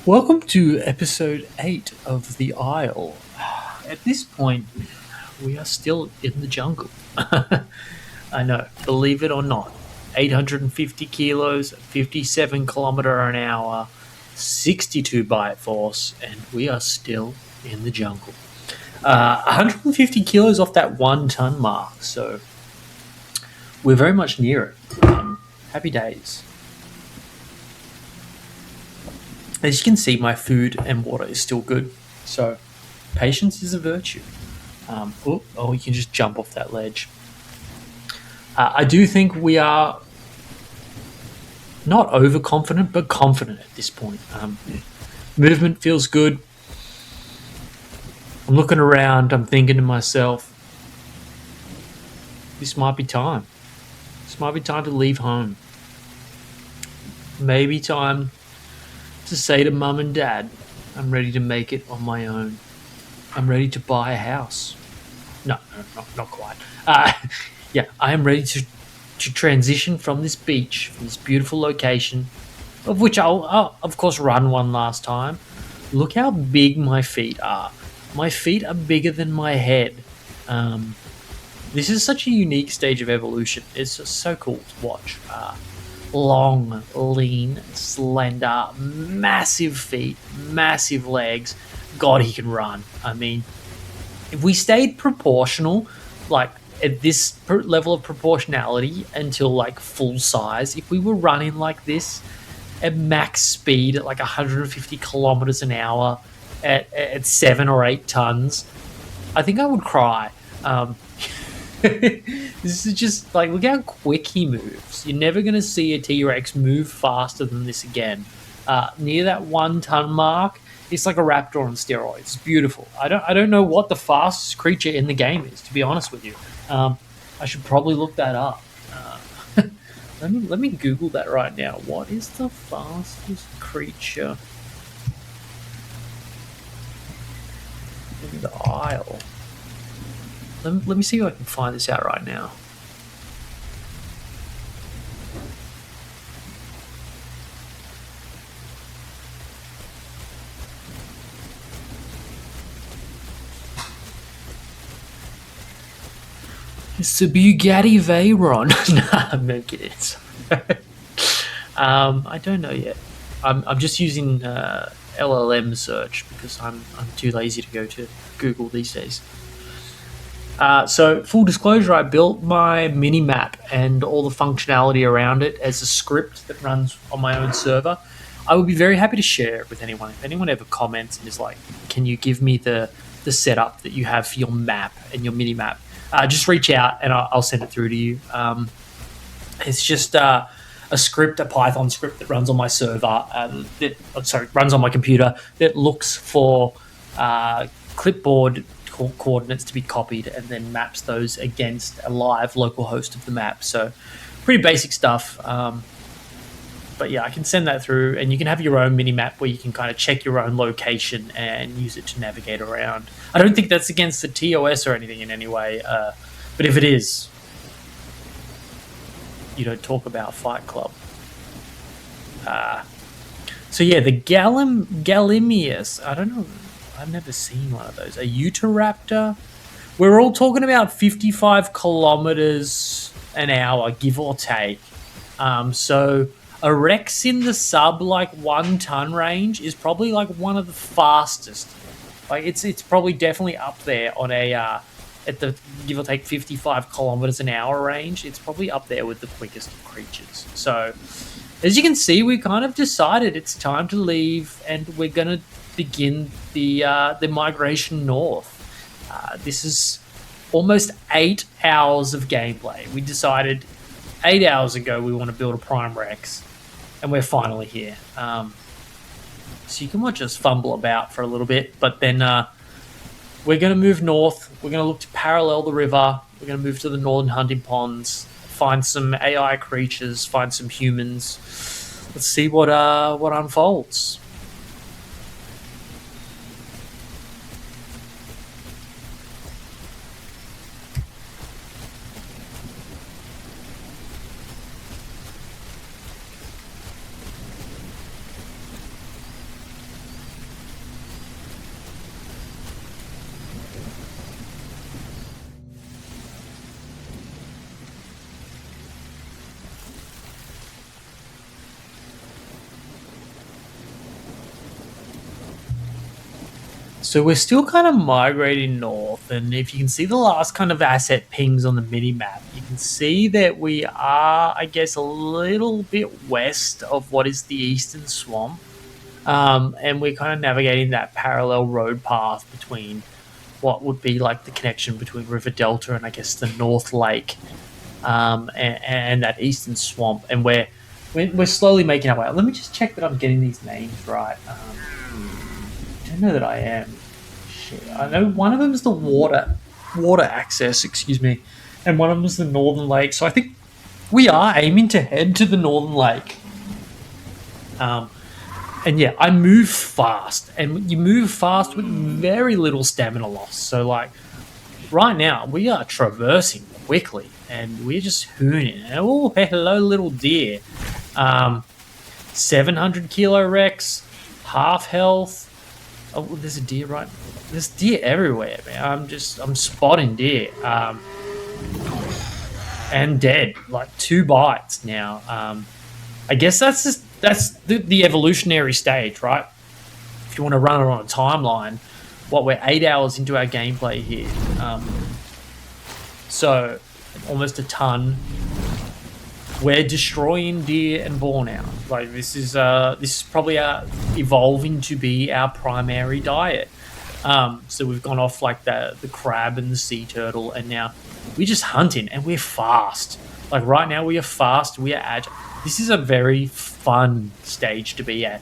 Welcome to episode 8 of The Isle. At this point, we are still in the jungle. I know, believe it or not. 850 kilos, 57 kilometer an hour, 62 bite force, and we are still in the jungle. 150 kilos off that 1 ton mark, so we're very much near it. Happy days. As you can see, my food and water is still good. So, patience is a virtue. You can just jump off that ledge. I do think we are not overconfident, but confident at this point. Movement feels good. I'm looking around. I'm thinking to myself, this might be time. This might be time to leave home. Maybe time to say to mum and dad, I'm ready to make it on my own. I'm ready to buy a house. No, not quite. Yeah, I am ready to transition from this beach, from this beautiful location, of which I'll of course run one last time. Look how big my feet are. My feet are bigger than my head. Um, this is such a unique stage of evolution. It's just so cool to watch. Long, lean, slender, massive feet, massive legs. God, he can run. I mean, if we stayed proportional, like at this level of proportionality until like full size, if we were running like this at max speed at like 150 kilometers an hour at 7 or 8 tons, I think I would cry. This is just like, look how quick he moves. You're never going to see a T Rex move faster than this again. Near that 1 ton mark, it's like a raptor on steroids. It's beautiful. I don't know what the fastest creature in the game is, to be honest with you. I should probably look that up. Let me Google that right now. What is the fastest creature in the Isle? Let me see if I can find this out right now. It's the Bugatti Veyron. Nah, I'm kidding. I don't know yet. I'm just using LLM search because I'm too lazy to go to Google these days. So, full disclosure, I built my mini map and all the functionality around it as a script that runs on my own server. I would be very happy to share it with anyone. If anyone ever comments and is like, "Can you give me the setup that you have for your map and your mini map?" Just reach out and I'll send it through to you. It's just a script, a Python script that runs on my server, runs on my computer, that looks for clipboard coordinates to be copied and then maps those against a live local host of the map. So pretty basic stuff. But yeah, I can send that through, and you can have your own mini map where you can kind of check your own location and use it to navigate around. I don't think that's against the TOS or anything in any way, but if it is, you don't talk about Fight Club. So yeah, the Gallimius. I don't know. I've never seen one of those. A Utahraptor. We're all talking about 55 kilometers an hour, give or take. So a Rex in the sub like 1 ton range is probably like one of the fastest. Like it's probably definitely up there on a at the give or take 55 kilometers an hour range. It's probably up there with the quickest of creatures. So as you can see, we kind of decided it's time to leave, and we're gonna begin the migration north. This is almost 8 hours of gameplay. We decided 8 hours ago we want to build a Prime Rex, and we're finally here. So you can watch us fumble about for a little bit, but then we're going to move north. We're going to look to parallel the river. We're going to move to the northern hunting ponds, find some AI creatures, find some humans. Let's see what unfolds. So we're still kind of migrating north, and if you can see the last kind of asset pings on the mini map, you can see that we are, I guess, a little bit west of what is the eastern swamp, and we're kind of navigating that parallel road path between what would be like the connection between River Delta and I guess the North Lake, and that eastern swamp, and we're slowly making our way. Let me just check that I'm getting these names right. I don't know that I am. Shit. I know one of them is the water access, excuse me, and one of them is the Northern Lake. So I think we are aiming to head to the Northern Lake. And yeah, I move fast, and you move fast with very little stamina loss. So like right now, we are traversing quickly, and we're just hooning. Oh, hello, little deer. 700 kilo Rex, half health. Oh, there's a deer right. There's deer everywhere, man. I'm spotting deer. And dead, like 2 bites now. I guess that's the evolutionary stage, right? If you want to run it on a timeline, we're 8 hours into our gameplay here. So almost a ton. We're destroying deer and boar now. Like this is probably evolving to be our primary diet. So we've gone off like the crab and the sea turtle, and now we're just hunting, and we're fast. Like right now, we are fast. We are agile. This is a very fun stage to be at.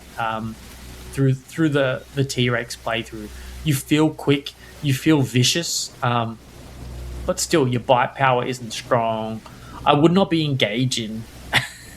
Through the T-Rex playthrough, you feel quick, you feel vicious, but still your bite power isn't strong. I would not be engaging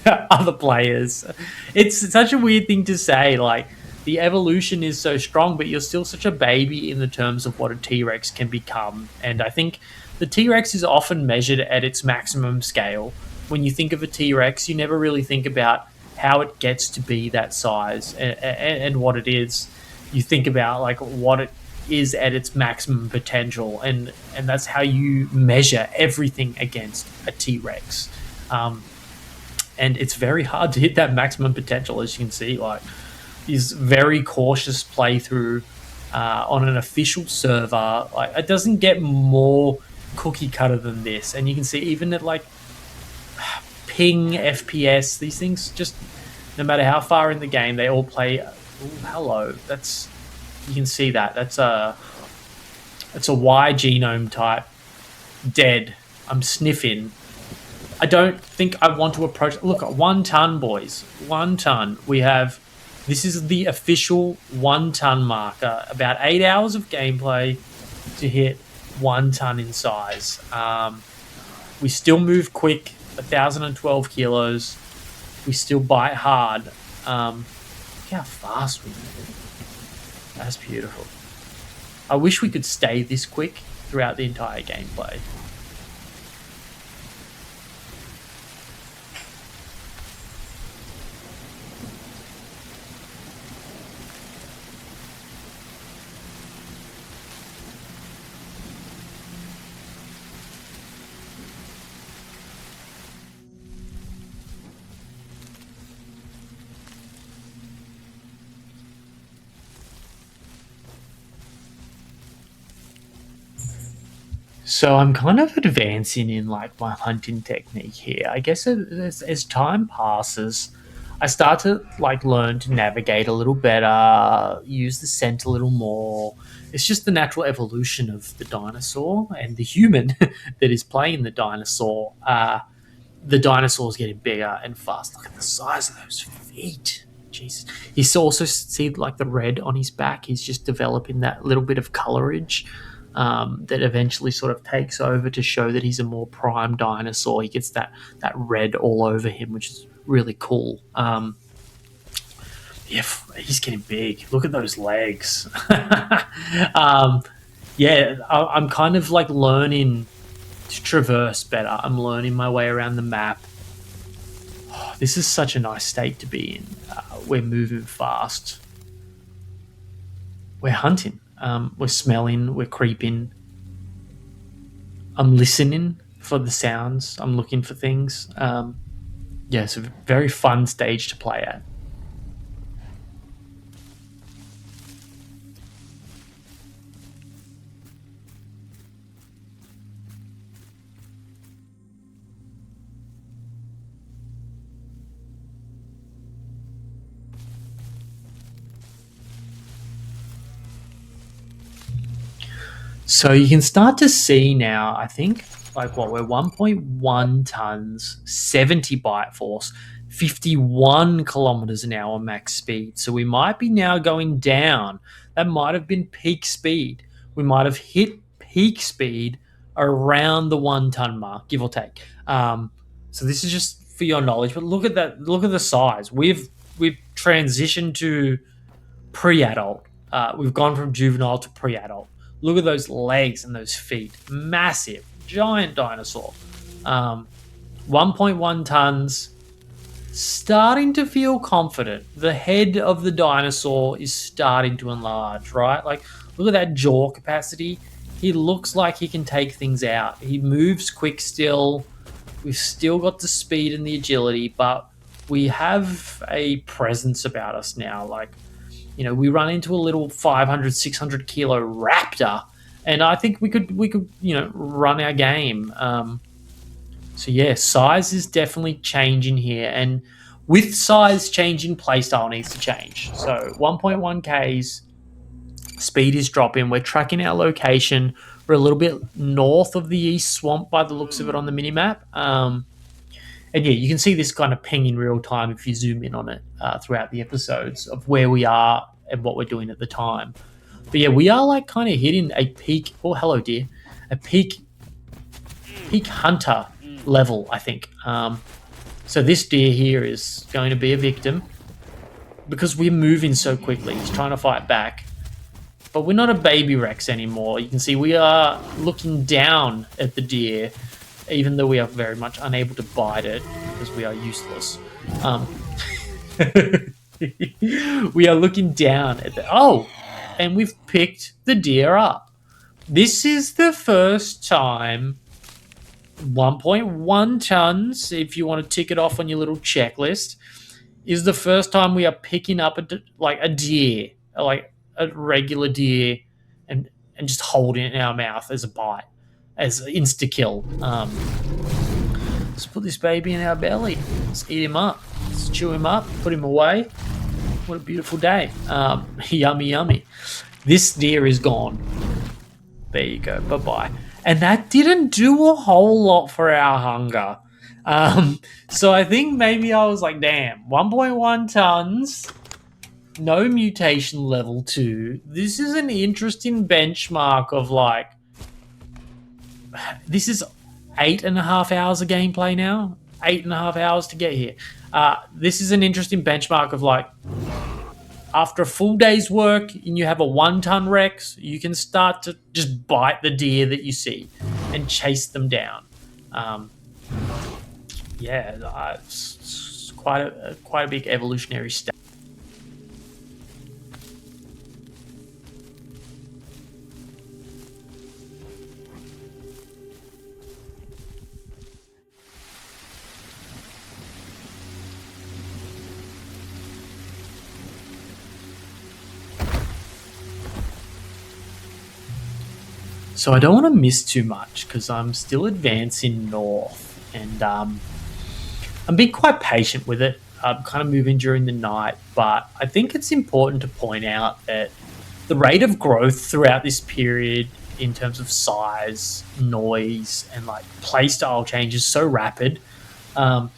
other players. It's such a weird thing to say. Like the evolution is so strong, but you're still such a baby in the terms of what a T-Rex can become. And I think the T-Rex is often measured at its maximum scale. When you think of a T-Rex, you never really think about how it gets to be that size and what it is. You think about like what it is at its maximum potential, and that's how you measure everything against a T-Rex. And it's very hard to hit that maximum potential, as you can see. Like, is very cautious playthrough on an official server. Like, it doesn't get more cookie cutter than this, and you can see even at like ping FPS, these things just no matter how far in the game they all play. Ooh, hello, that's you can see that that's a Y genome type dead. I'm sniffing. I don't think I want to approach. Look, 1 ton, boys. 1 ton. We have. This is the official 1 ton marker. About 8 hours of gameplay to hit 1 ton in size. We still move quick. 1,012 kilos. We still bite hard. Look how fast we move. That's beautiful. I wish we could stay this quick throughout the entire gameplay. So I'm kind of advancing in like my hunting technique here. I guess as time passes, I start to like learn to navigate a little better, use the scent a little more. It's just the natural evolution of the dinosaur and the human that is playing the dinosaur. The dinosaur's getting bigger and fast. Look at the size of those feet. Jesus. You also see like the red on his back. He's just developing that little bit of colorage that eventually sort of takes over to show that he's a more prime dinosaur. He gets that red all over him, which is really cool. Yeah, he's getting big. Look at those legs. Yeah, I'm kind of like learning to traverse better. I'm learning my way around the map. Oh, this is such a nice state to be in. We're moving fast. We're hunting. We're smelling. We're creeping. I'm listening for the sounds. I'm looking for things. Yeah, it's a very fun stage to play at. So you can start to see now, I think, like what, we're 1.1 tons, 70 bite force, 51 kilometers an hour max speed. So we might be now going down. That might have been peak speed. We might have hit peak speed around the 1 ton mark, give or take. So this is just for your knowledge. But look at that. Look at the size. We've transitioned to pre-adult. We've gone from juvenile to pre-adult. Look at those legs and those feet. Massive, giant dinosaur. 1.1 tons. Starting to feel confident. The head of the dinosaur is starting to enlarge, right? Like, look at that jaw capacity. He looks like he can take things out. He moves quick still. We've still got the speed and the agility, but we have a presence about us now. Like, we run into a little 500, 600 kilo raptor, and I think we could, run our game. So yeah, size is definitely changing here, and with size changing, playstyle needs to change. So 1.1 Ks, speed is dropping. We're tracking our location. We're a little bit north of the East Swamp by the looks of it on the minimap. And yeah, you can see this kind of ping in real time if you zoom in on it throughout the episodes of where we are and what we're doing at the time. But yeah, we are like kind of hitting a peak. Oh, hello, dear. A peak hunter level, I think. So this deer here is going to be a victim because we're moving so quickly. He's trying to fight back. But we're not a baby Rex anymore. You can see we are looking down at the deer, even though we are very much unable to bite it because we are useless. We are looking down at and we've picked the deer up. This is the first time 1.1 tons, if you want to tick it off on your little checklist, is the first time we are picking up a deer, like a regular deer, and just holding it in our mouth as a bite, as insta kill. Let's put this baby in our belly. Let's eat him up. Let's chew him up. Put him away. What a beautiful day. Yummy, yummy. This deer is gone. There you go. Bye-bye. And that didn't do a whole lot for our hunger. So I think maybe I was like, damn, 1.1 tons, no mutation level 2. This is an interesting benchmark of like, this is 8.5 hours of gameplay now. 8.5 hours to get here. This is an interesting benchmark of like, after a full day's work and you have a 1-ton Rex, you can start to just bite the deer that you see and chase them down. It's quite a big evolutionary step. So I don't want to miss too much because I'm still advancing north, and I'm being quite patient with it. I'm kind of moving during the night, but I think it's important to point out that the rate of growth throughout this period in terms of size, noise, and like playstyle change is so rapid. We're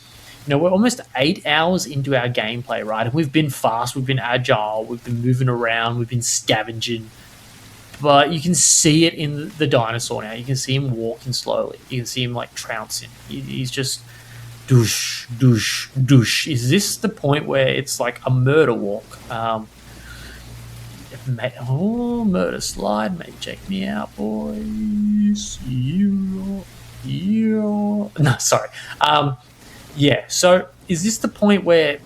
almost 8 hours into our gameplay, right? And we've been fast, we've been agile, we've been moving around, we've been scavenging. But you can see it in the dinosaur now. You can see him walking slowly. You can see him like trouncing. He's just douche, douche, douche. Is this the point where it's like a murder walk? Murder slide. Mate, check me out, boys. No, sorry. So is this the point where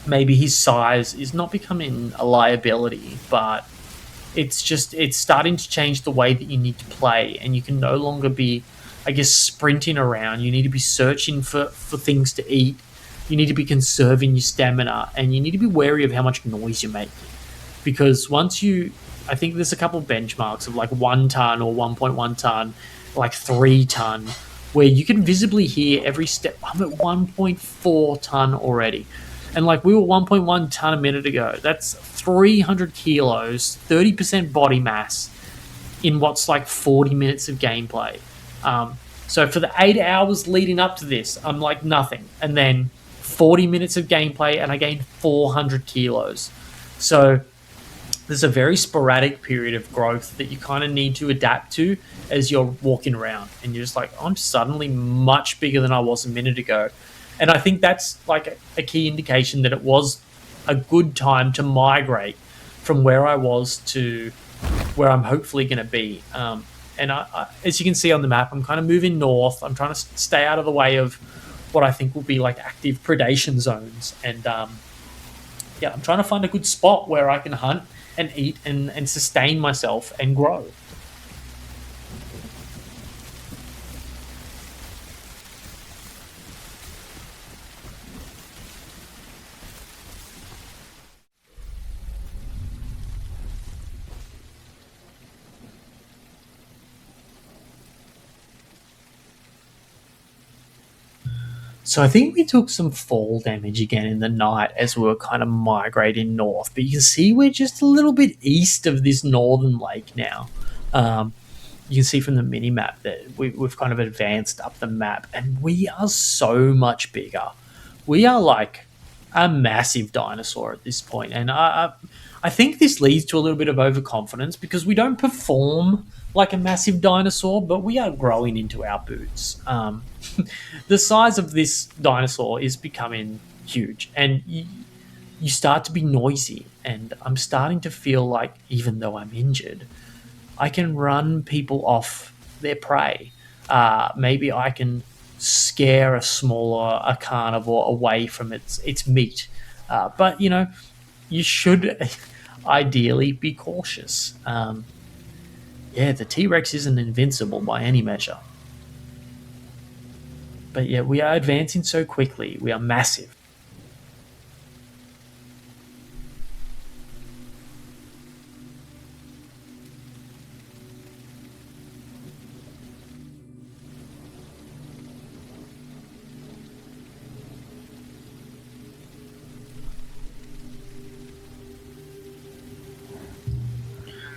maybe his size is not becoming a liability, but it's starting to change the way that you need to play, and you can no longer be, I guess, sprinting around. You need to be searching for things to eat. You need to be conserving your stamina, and you need to be wary of how much noise you're making. Because I think there's a couple benchmarks of like 1 ton or 1.1 ton, like 3 ton, where you can visibly hear every step. I'm at 1.4 ton already. And like we were 1.1 ton a minute ago. That's 300 kilos, 30% body mass. in what's like 40 minutes of gameplay. So for the 8 hours leading up to this, I'm like nothing. And then 40 minutes of gameplay, and I gained 400 kilos. So there's a very sporadic period of growth that you kind of need to adapt to as you're walking around. And you're just like, I'm suddenly much bigger than I was a minute ago. And I think that's like a key indication that it was a good time to migrate from where I was to where I'm hopefully going to be. And as you can see on the map, I'm kind of moving north. I'm trying to stay out of the way of what I think will be like active predation zones. And yeah, I'm trying to find a good spot where I can hunt and eat and sustain myself and grow. So I think we took some fall damage again in the night as we were kind of migrating north. But you can see we're just a little bit east of this northern lake now. Um, you can see from the mini map that we've kind of advanced up the map, and we are so much bigger. We are like a massive dinosaur at this point, and I think this leads to a little bit of overconfidence because we don't perform like a massive dinosaur, but we are growing into our boots. The size of this dinosaur is becoming huge, and you start to be noisy. And I'm starting to feel like, even though I'm injured, I can run people off their prey. Maybe I can scare a carnivore away from its meat. But you should ideally be cautious. Yeah, the T Rex isn't invincible by any measure. But yeah, we are advancing so quickly. We are massive.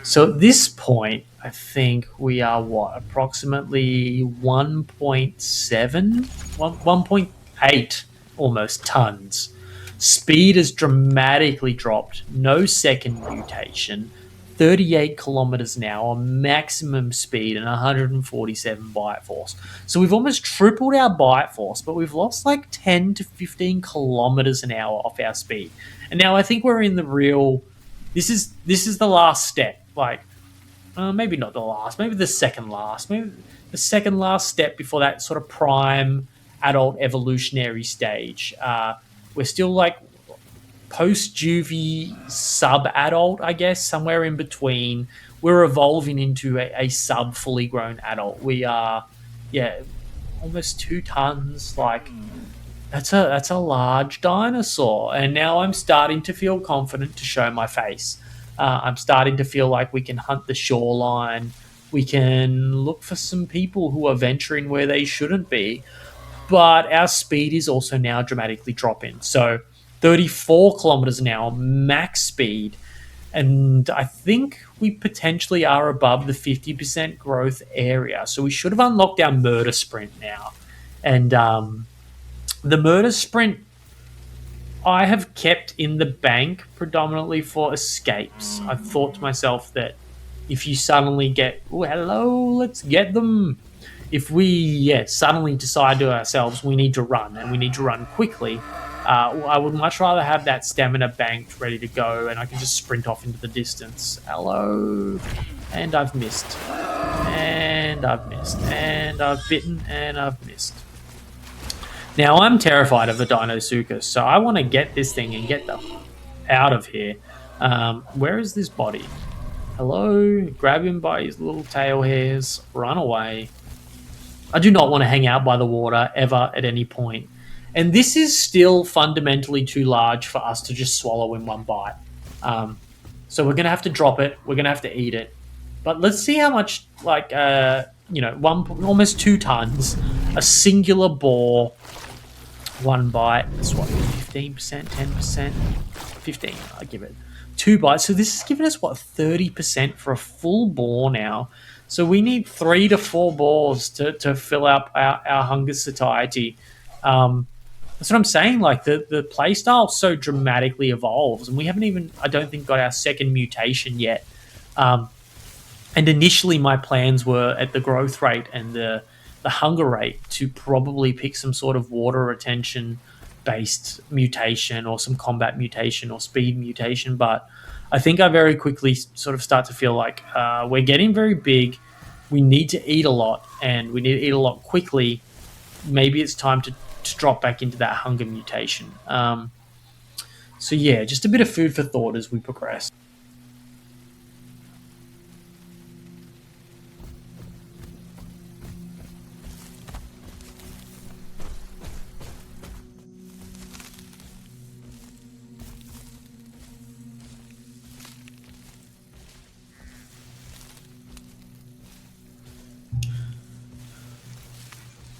So at this point, I think we are what, approximately 1.7, 1.8 almost tons. Speed has dramatically dropped. No second mutation. 38 kilometers an hour, maximum speed, and 147 bite force. So we've almost tripled our bite force, but we've lost like 10 to 15 kilometers an hour off our speed. And now I think we're in the real. This is the last step. Like, maybe not the last, maybe the second last, maybe the second last step before that sort of prime adult evolutionary stage. We're still like post juvie sub adult, I guess, somewhere in between. We're evolving into a sub fully grown adult. We are, yeah, almost 2 tons. Like, that's a large dinosaur, and now I'm starting to feel confident to show my face. I'm starting to feel like we can hunt the shoreline. We can look for some people who are venturing where they shouldn't be, but our speed is also now dramatically dropping. So 34 kilometers an hour max speed, and I think we potentially are above the 50% growth area. So we should have unlocked our murder sprint now, and the murder sprint I have kept in the bank predominantly for escapes. I've thought to myself that if you suddenly get, oh, hello, let's get them. If we suddenly decide to ourselves we need to run and we need to run quickly, I would much rather have that stamina banked ready to go, and I can just sprint off into the distance. Hello. And I've missed. And I've missed. And I've bitten and I've missed. Now, I'm terrified of the Dinosuchus, so I want to get this thing and get them out of here. Where is this body? Hello? Grab him by his little tail hairs. Run away. I do not want to hang out by the water ever at any point. And this is still fundamentally too large for us to just swallow in one bite. So we're going to have to drop it. We're going to have to eat it. But let's see how much, like, almost 2 tons, a singular boar, one bite. That's what, 15%, 10%, 15. I give it. 2 bites. So this has given us what, 30% for a full boar now. So we need 3 to 4 boars to fill up our hunger satiety. That's what I'm saying. Like the play style so dramatically evolves, and we haven't even, I don't think, got our second mutation yet. Um, and initially, my plans were at the growth rate and the hunger rate to probably pick some sort of water retention based mutation or some combat mutation or speed mutation. But I think I very quickly sort of start to feel like we're getting very big. We need to eat a lot, and we need to eat a lot quickly. Maybe it's time to drop back into that hunger mutation. So yeah, just a bit of food for thought as we progress.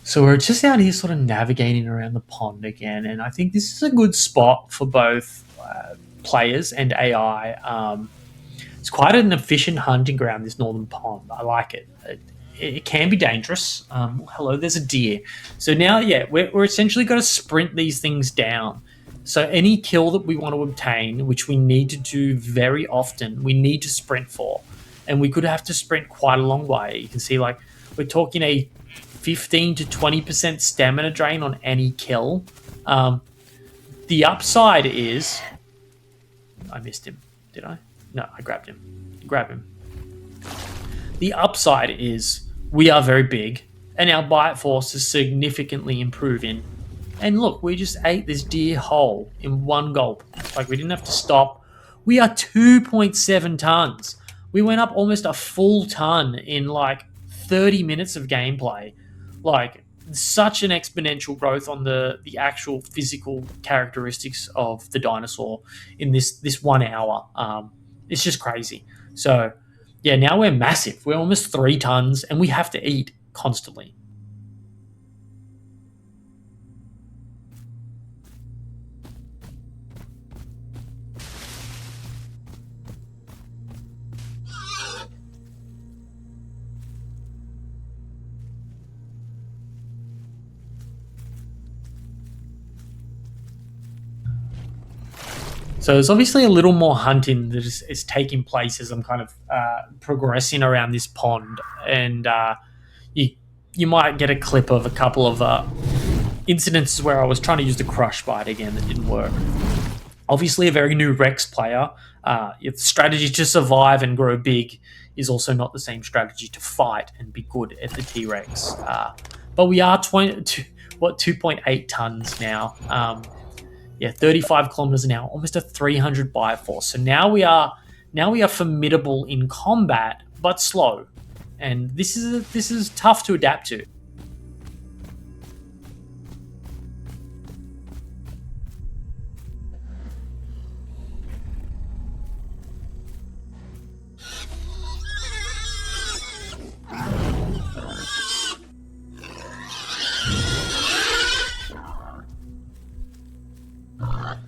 So we're just out here sort of navigating around the pond again, and I think this is a good spot for both players and AI. It's quite an efficient hunting ground, this northern pond. I like it. It can be dangerous. Hello, there's a deer. So now, yeah, we're essentially got to sprint these things down. So any kill that we want to obtain, which we need to do very often, we need to sprint for. And we could have to sprint quite a long way. You can see, like, we're talking a 15 to 20% stamina drain on any kill. The upside is... I missed him. Did I? No, I grabbed him. Grab him. The upside is we are very big, and our bite force is significantly improving. And look, we just ate this deer whole in one gulp. Like, we didn't have to stop. We are 2.7 tons. We went up almost a full ton in like 30 minutes of gameplay. Like, such an exponential growth on the actual physical characteristics of the dinosaur in this 1 hour. It's just crazy. So yeah, now we're massive. We're almost 3 tons, and we have to eat constantly. So there's obviously a little more hunting that is taking place as I'm kind of progressing around this pond, and you you might get a clip of a couple of incidences where I was trying to use the crush bite again that didn't work. Obviously, a very new Rex player. Your strategy to survive and grow big is also not the same strategy to fight and be good at the T Rex. But we are 2.8 tons now. Yeah, 35 kilometers an hour, almost a 300 bite force. So now we are formidable in combat, but slow, and this is tough to adapt to.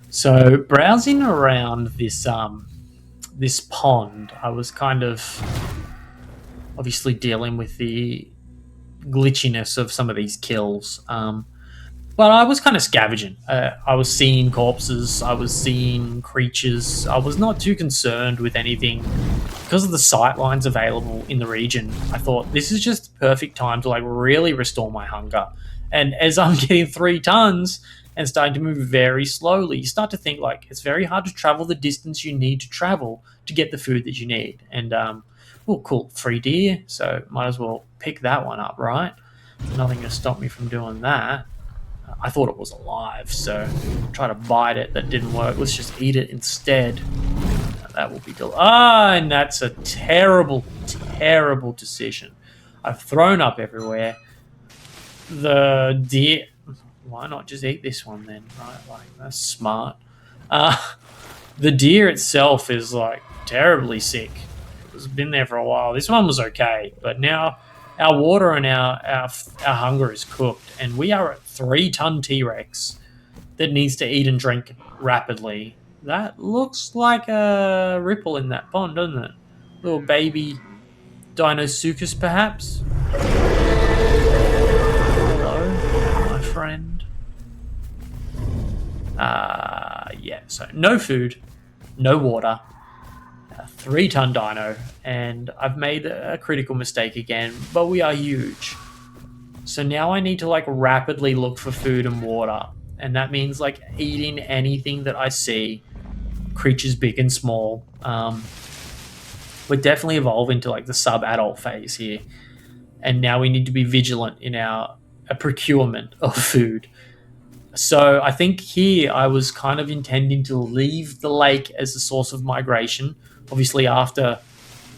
So browsing around this pond, I was kind of obviously dealing with the glitchiness of some of these kills. But I was kind of scavenging. I was seeing corpses. I was seeing creatures. I was not too concerned with anything because of the sight lines available in the region. I thought this is just the perfect time to like really restore my hunger. And as I'm getting 3 tons and starting to move very slowly, you start to think like it's very hard to travel the distance you need to travel to get the food that you need. And oh, cool, free deer. So might as well pick that one up, right? Nothing to stop me from doing that. I thought it was alive, so try to bite it. That didn't work. Let's just eat it instead. That will be and that's a terrible, terrible decision. I've thrown up everywhere. The deer. Why not just eat this one then? Right, like that's smart. Uh, the deer itself is like terribly sick. It's been there for a while. This one was okay, but now our water and our hunger is cooked, and we are at 3 ton T Rex that needs to eat and drink rapidly. That looks like a ripple in that pond, doesn't it? Little baby Dinosuchus, perhaps? Hello, my friend. Yeah, so no food, no water, a 3-ton dino, and I've made a critical mistake again, but we are huge. So now I need to like rapidly look for food and water, and that means like eating anything that I see, creatures big and small. We're definitely evolving to like the sub-adult phase here, and now we need to be vigilant in our procurement of food. So I think here I was kind of intending to leave the lake as a source of migration. Obviously, after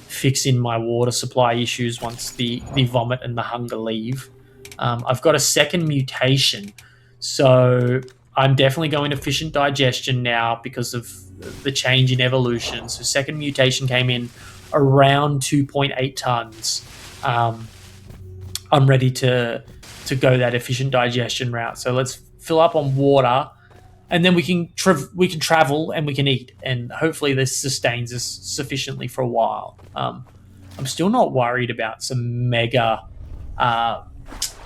fixing my water supply issues once the vomit and the hunger leave. I've got a second mutation, so I'm definitely going efficient digestion now because of the change in evolution. So second mutation came in around 2.8 tons. Um, I'm ready to go that efficient digestion route. So let's fill up on water, and then we can travel and we can eat, and hopefully this sustains us sufficiently for a while. I'm still not worried about some uh,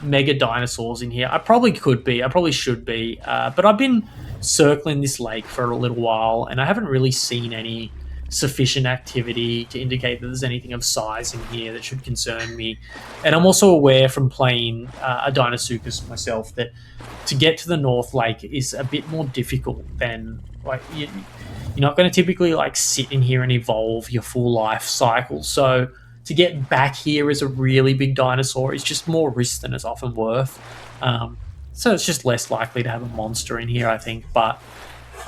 mega dinosaurs in here. I probably could be, I probably should be, but I've been circling this lake for a little while, and I haven't really seen any sufficient activity to indicate that there's anything of size in here that should concern me. And I'm also aware from playing a Dinosuchus myself that to get to the North Lake is a bit more difficult than like you're not going to typically like sit in here and evolve your full life cycle. So to get back here as a really big dinosaur is just more risk than it's often worth. So it's just less likely to have a monster in here, I think. But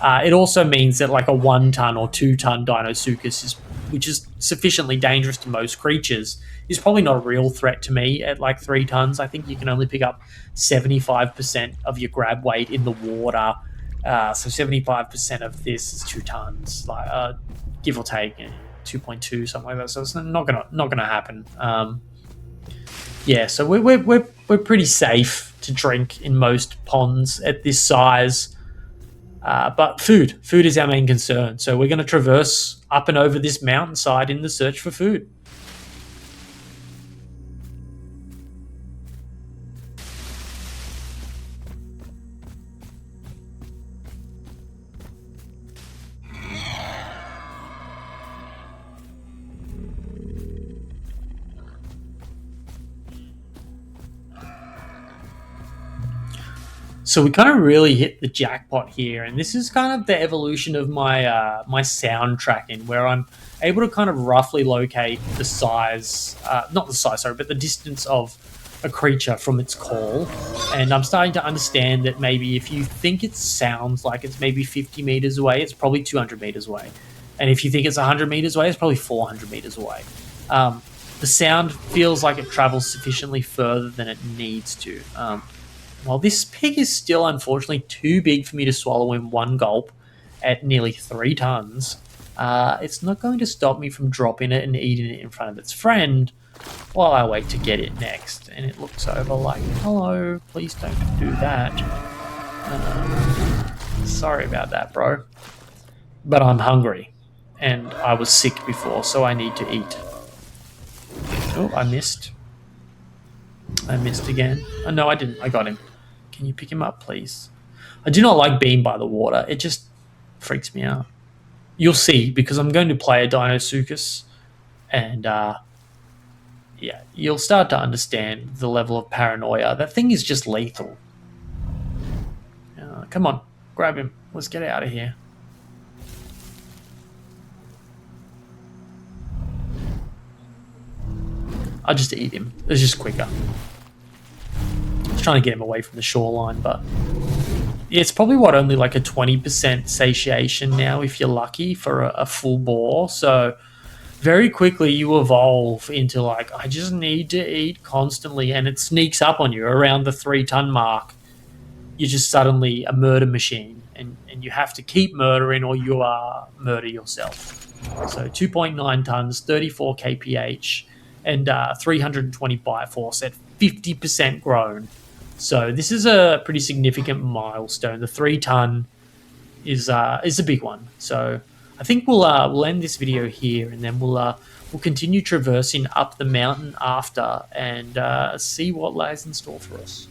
it also means that like a 1-ton or 2-ton Dinosuchus, which is sufficiently dangerous to most creatures, is probably not a real threat to me at like 3 tons. I think you can only pick up 75% of your grab weight in the water. So 75% of this is 2 tons, like give or take 2.2, something like that. So it's not gonna happen. Yeah, so we're pretty safe to drink in most ponds at this size. But food is our main concern. So we're going to traverse up and over this mountainside in the search for food. So we kind of really hit the jackpot here, and this is kind of the evolution of my sound tracking, where I'm able to kind of roughly locate the size, not the size, sorry, but the distance of a creature from its call. And I'm starting to understand that maybe if you think it sounds like it's maybe 50 meters away, it's probably 200 meters away, and if you think it's 100 meters away, it's probably 400 meters away. The sound feels like it travels sufficiently further than it needs to. While this pig is still unfortunately too big for me to swallow in one gulp at nearly 3 tons, it's not going to stop me from dropping it and eating it in front of its friend while I wait to get it next. And it looks over like, hello, please don't do that. Sorry about that, bro. But I'm hungry, and I was sick before, so I need to eat. Oh, I missed. I missed again. Oh, no, I didn't. I got him. Can you pick him up, please? I do not like being by the water. It just freaks me out. You'll see, because I'm going to play a Dinosuchus, and yeah, you'll start to understand the level of paranoia. That thing is just lethal. Come on, grab him. Let's get out of here. I'll just eat him. It's just quicker. Trying to get him away from the shoreline, but yeah, it's probably only like a 20% satiation now if you're lucky for a full boar. So very quickly you evolve into like, I just need to eat constantly, and it sneaks up on you around the 3-ton mark. You're just suddenly a murder machine, and you have to keep murdering or you are murder yourself. So 2.9 tons, 34 kph, and 320 bite force at 50% grown. So this is a pretty significant milestone. The 3-ton is a big one. So I think we'll end this video here, and then we'll continue traversing up the mountain after and see what lies in store for us.